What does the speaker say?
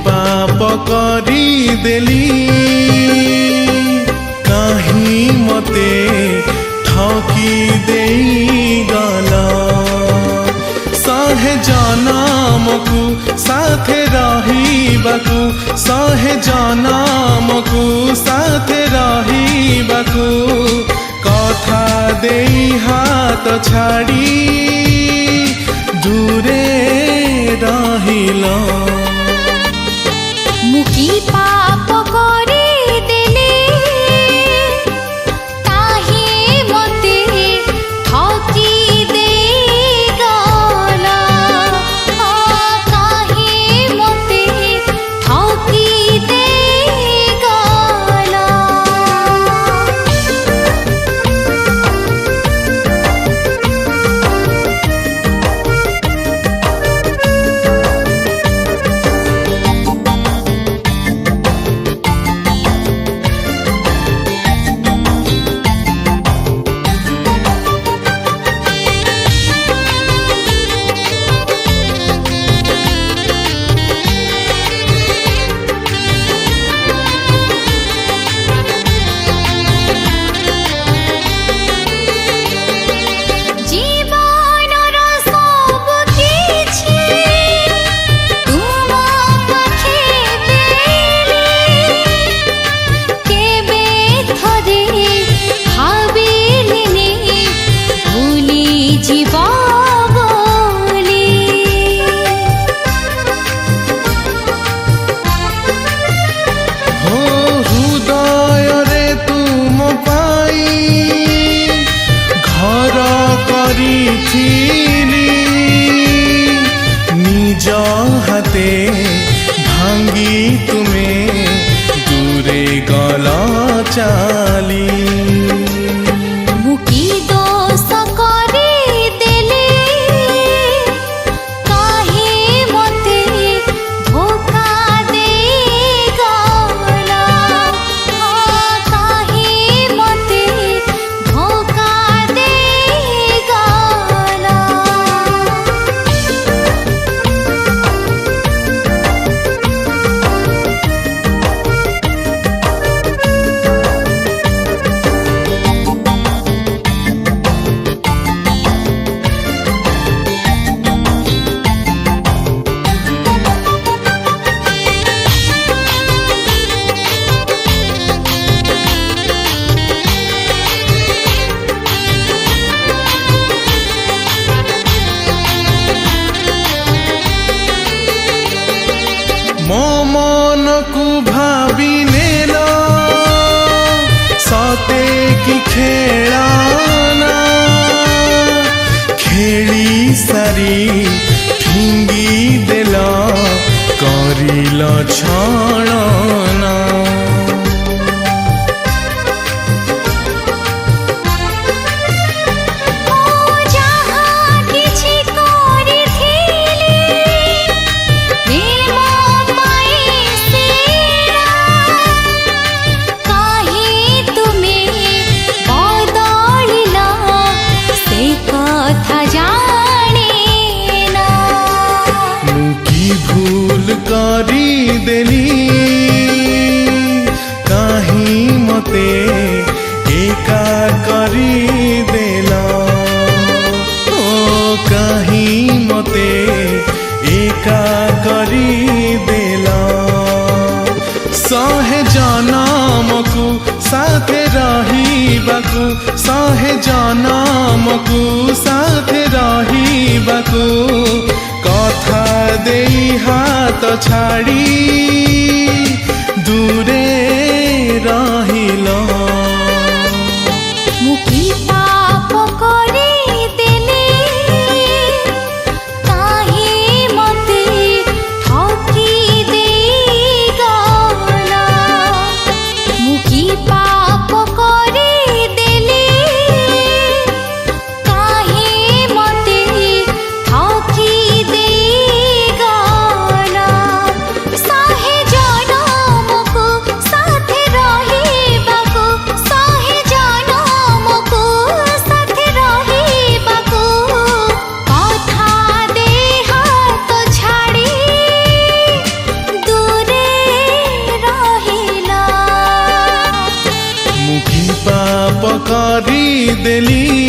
पाप करी देली काहे मते ठकी देई गला सहे जनमकु साथे रहिबाकु सहे जनमकु साथे रहिबाकु कथा देई हाथ छाड़ी दूरे रहिला मुकी पाप करी देले काहे मते ठकी दे गला काहे मते ठकी दे गला निज हाथे भांगी तुमे दूरे गला चाली मुकी दोष करी देले काहे मते धोखा दे गला काहे मते धोखा दे गला मो मन को भावी नेला सते की खेलाना खेली सारी फिंगी देला करिल छाणना करी देली काहे मते एका करी देला ओ काहे मते एका करी देला सहे जनमकु साथे रहिबाकु सहे जनमकु साथे रहिबाकु कथा देई हाथ छाड़ी दूरे रहिला मुकी पाप करी देले काहे मते ठकी दे गला मुकी पाप करी देले काहे मते ठकी दे गला देली